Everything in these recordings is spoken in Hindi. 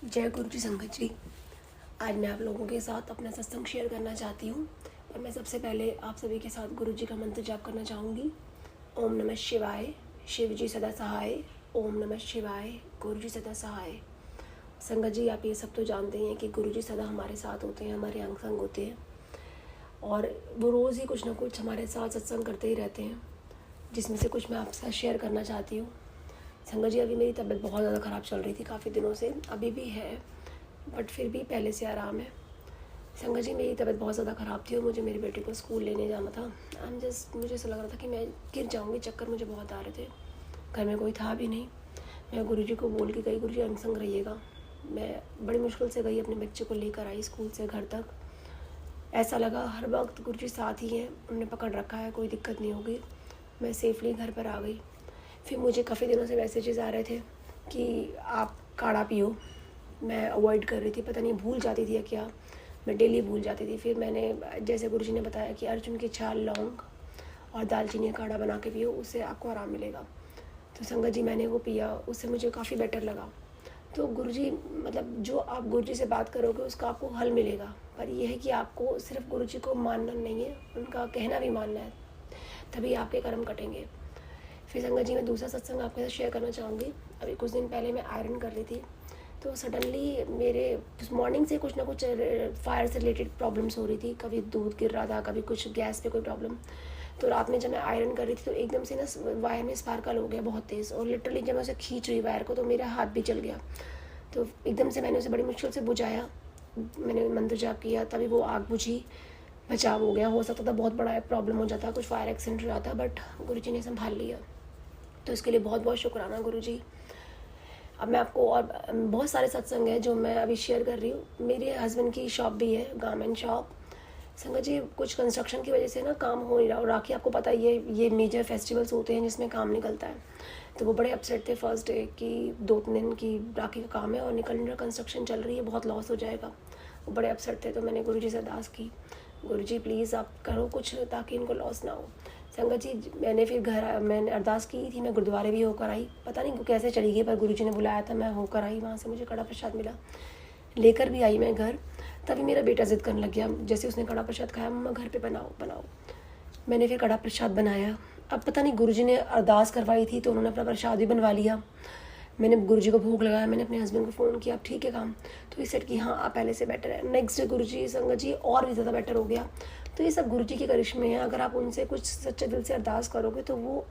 जय गुरु जी संगत जी। आज मैं आप लोगों के साथ अपना सत्संग शेयर करना चाहती हूँ और मैं सबसे पहले आप सभी के साथ गुरु जी का मंत्र जाप करना चाहूँगी। ओम नमः शिवाय, शिव जी सदा सहाय। ओम नमः शिवाय, गुरु जी सदा सहाय। संगत जी, आप ये सब तो जानते हैं कि गुरु जी सदा हमारे साथ होते हैं, हमारे अंग संग होते हैं और वो रोज़ ही कुछ ना कुछ हमारे साथ सत्संग करते ही रहते हैं, जिसमें से कुछ मैं आपके साथ शेयर करना चाहती हूँ। संगत जी, अभी मेरी तबीयत बहुत ज़्यादा ख़राब चल रही थी काफ़ी दिनों से, अभी भी है बट फिर भी पहले से आराम है। संगत जी, मेरी तबीयत बहुत ज़्यादा ख़राब थी और मुझे मेरे बेटे को स्कूल लेने जाना था। मुझे ऐसा लग रहा था कि मैं गिर जाऊँगी, चक्कर मुझे बहुत आ रहे थे। घर में कोई था भी नहीं। मैं गुरुजी को बोल के गई, गुरुजी अंग संग रहिएगा। मैं बड़ी मुश्किल से गई, अपने बच्चे को लेकर आई स्कूल से घर तक। ऐसा लगा हर वक्त गुरुजी साथ ही हैं, उन्होंने पकड़ रखा है, कोई दिक्कत नहीं होगी। मैं सेफली घर पर आ गई। फिर मुझे काफ़ी दिनों से मैसेजेस आ रहे थे कि आप काढ़ा पियो। मैं अवॉइड कर रही थी, पता नहीं भूल जाती थी या क्या, मैं डेली भूल जाती थी। फिर मैंने, जैसे गुरुजी ने बताया कि अर्जुन की छाल, लौंग और दालचीनी का काढ़ा बना के पियो, उससे आपको आराम मिलेगा। तो संगत जी, मैंने वो पिया, उससे मुझे काफ़ी बेटर लगा। तो गुरुजी, मतलब जो आप गुरुजी से बात करोगे उसका आपको हल मिलेगा, पर यह है कि आपको सिर्फ गुरुजी को मानना नहीं है, उनका कहना भी मानना है, तभी आपके कर्म कटेंगे। फिर संगत जी, मैं दूसरा सत्संग आपके साथ शेयर करना चाहूँगी। अभी कुछ दिन पहले मैं आयरन कर रही थी, तो सडनली मेरे मॉर्निंग से कुछ ना कुछ फायर से रिलेटेड प्रॉब्लम्स हो रही थी। कभी दूध गिर रहा था, कभी कुछ गैस पे कोई प्रॉब्लम। तो रात में जब मैं आयरन कर रही थी तो एकदम से ना वायर में स्पार्कल हो गया बहुत तेज़, और लिटरली जब मैं उसे खींच रही वायर को तो मेरा हाथ भी चल गया। तो एकदम से मैंने उसे बड़ी मुश्किल से बुझाया, मैंने मंत्र जाप किया, तभी वो आग बुझी, बचाव हो गया। हो सकता था बहुत बड़ा प्रॉब्लम हो जाता, कुछ फायर एक्सीडेंट हो जाता, बट गुरुजी ने संभाल लिया। तो इसके लिए बहुत बहुत शुक्राना गुरुजी। अब मैं आपको, और बहुत सारे सत्संग हैं जो मैं अभी शेयर कर रही हूँ। मेरे हस्बैंड की शॉप भी है, गारमेंट शॉप। संगत जी, कुछ कंस्ट्रक्शन की वजह से ना काम हो नहीं रहा, और राखी आपको पता ही है, ये मेजर फेस्टिवल्स होते हैं जिसमें काम निकलता है। तो वो बड़े अपसेट थे फर्स्ट डे कि 2-3 दिन की राखी का काम है और निकल नहीं रहा, कंस्ट्रक्शन चल रही है, बहुत लॉस हो जाएगा। वो बड़े अपसेट थे। तो मैंने गुरुजी से अरदास की, गुरुजी प्लीज़ आप करो कुछ ताकि इनको लॉस ना हो। संगत जी, मैंने अरदास की थी, मैं गुरुद्वारे भी होकर आई, पता नहीं कैसे चली गई, पर गुरुजी ने बुलाया था, मैं होकर आई, वहाँ से मुझे कड़ा प्रसाद मिला, लेकर भी आई मैं घर। तभी मेरा बेटा ज़िद करने लग गया, जैसे उसने कड़ा प्रसाद खाया, मम्मा घर पे बनाओ बनाओ। मैंने फिर कड़ा प्रसाद बनाया। अब पता नहीं गुरुजी ने अरदास करवाई थी तो उन्होंने अपना प्रसाद भी बनवा लिया। मैंने गुरुजी को भोग लगाया, मैंने अपने हस्बैंड को फ़ोन किया, अब ठीक है काम? तो ये सेट कि हाँ, आप पहले से बेटर है। नेक्स्ट डे गुरुजी, संगत जी, और भी ज़्यादा बेटर हो गया। तो ये सब गुरुजी के करिश्मे हैं। अगर आप उनसे कुछ सच्चे दिल से अरदास करोगे तो वो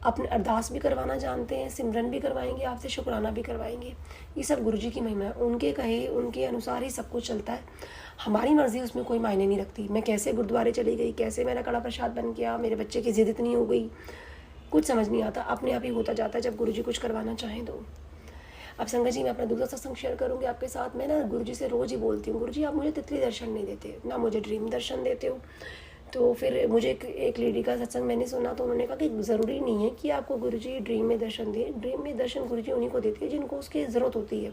अपने अरदास भी करवाना जानते हैं, सिमरन भी करवाएंगे आपसे, शुक्राना भी करवाएंगे। ये सब गुरुजी की महिमा है। उनके कहे, उनके अनुसार ही सब कुछ चलता है। हमारी मर्ज़ी उसमें कोई मायने नहीं रखती। मैं कैसे गुरुद्वारे चली गई, कैसे मेरा कड़ा प्रसाद बन गया, मेरे बच्चे की ज़िद इतनी हो गई, कुछ समझ नहीं आता। अपने आप ही होता जाता है जब गुरुजी कुछ करवाना चाहें तो। अब संगत जी, मैं अपना दूसरा सत्संग शेयर करूँगी आपके साथ। मैं ना गुरुजी से रोज़ ही बोलती हूँ, गुरुजी आप मुझे तितली दर्शन नहीं देते, ना मुझे ड्रीम दर्शन देते हो। तो फिर मुझे एक लेडी का सत्संग मैंने सुना, तो उन्होंने कहा कि ज़रूरी नहीं है कि आपको गुरुजी ड्रीम में दर्शन दें। ड्रीम में दर्शन गुरुजी उन्हीं को देते हैं जिनको उसकी ज़रूरत होती है।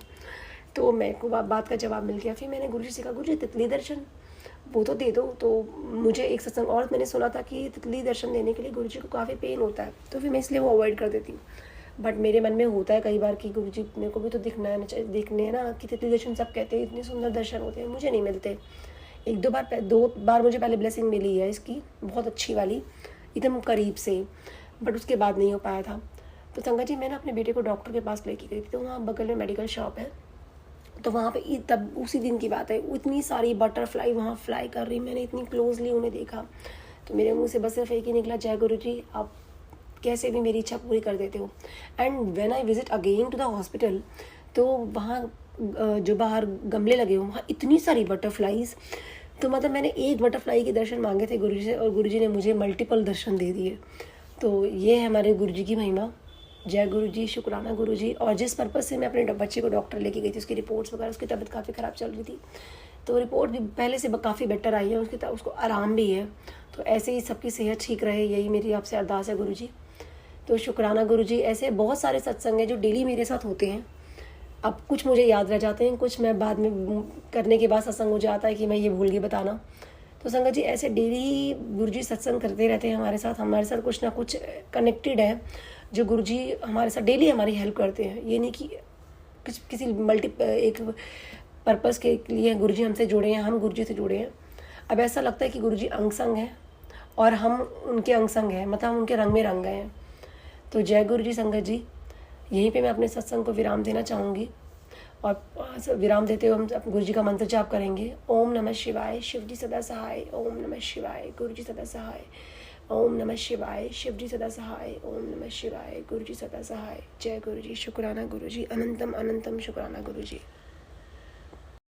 तो मेरे को बात का जवाब मिल गया। फिर मैंने गुरुजी से कहा, गुरुजी तितली दर्शन वो तो दे दो। तो मुझे एक सत्संग और मैंने सुना था कि तितली दर्शन देने के लिए गुरुजी को काफ़ी पेन होता है, तो फिर मैं इसलिए वो अवॉइड कर देती हूँ। बट मेरे मन में होता है कई बार कि गुरुजी मेरे को भी तो देखने है ना कि तितली दर्शन सब कहते हैं, इतने सुंदर दर्शन होते हैं, मुझे नहीं मिलते। दो बार मुझे पहले ब्लेसिंग मिली है इसकी, बहुत अच्छी वाली, एकदम करीब से, बट उसके बाद नहीं हो पाया था। तो संगत जी, मैं ना अपने बेटे को डॉक्टर के पास लेके गई थी, तो वहाँ बगल में मेडिकल शॉप है। तो वहाँ पे तब उसी दिन की बात है, इतनी सारी बटरफ्लाई वहाँ फ्लाई कर रही, मैंने इतनी क्लोजली उन्हें देखा। तो मेरे मुंह से बस सिर्फ एक ही निकला, जय गुरुजी, आप कैसे भी मेरी इच्छा पूरी कर देते हो। And when I visit again to the hospital, तो वहाँ जो बाहर गमले लगे हुए, वहाँ इतनी सारी बटरफ्लाईज। तो मतलब मैंने एक बटरफ्लाई के दर्शन मांगे थे गुरुजी से, और गुरुजी ने मुझे मल्टीपल दर्शन दे दिए। तो ये है हमारे गुरुजी की महिमा। जय गुरुजी, शुक्राना गुरुजी। और जिस पर्पज़ से मैं अपने बच्चे को डॉक्टर लेके गई थी, उसकी रिपोर्ट्स वगैरह, उसकी तबीयत काफ़ी ख़राब चल रही थी, तो रिपोर्ट भी पहले से काफ़ी बेटर आई है, उसको आराम भी है। तो ऐसे ही सबकी सेहत ठीक रहे, यही मेरी आपसे अरदास है गुरुजी। तो शुक्राना गुरुजी। ऐसे बहुत सारे सत्संग हैं जो डेली मेरे साथ होते हैं। अब कुछ मुझे याद रह जाते हैं, कुछ मैं बाद में करने के बाद सत्संग मुझे आता है कि मैं ये भूल गई बताना। तो संगत जी, ऐसे डेली गुरुजी सत्संग करते रहते हैं हमारे साथ कुछ ना कुछ कनेक्टेड है, जो गुरुजी हमारे साथ डेली हमारी हेल्प करते हैं। ये नहीं कि किसी एक पर्पस के लिए गुरु जी हमसे जुड़े हैं, हम गुरु जी से जुड़े हैं। अब ऐसा लगता है कि गुरु जी अंग संग हैं और हम उनके अंग संग हैं, मतलब हम उनके रंग में रंग गए हैं। तो जय गुरु जी संगत जी, यहीं पे मैं अपने सत्संग को विराम देना चाहूँगी और विराम देते हुए हम गुरु जी का मंत्र जाप करेंगे। ओम नमः शिवाय, शिव जी सदा सहाय। ओम नमः शिवाय, गुरु जी सदा सहाय। ओम नमः शिवाय, शिव जी सदा सहाय। ओम नमः शिवाय, गुरु जी सदा सहाय। जय गुरु जी, शुक्राना गुरु जी, अनंतम अनंतम शुक्राना गुरु जी।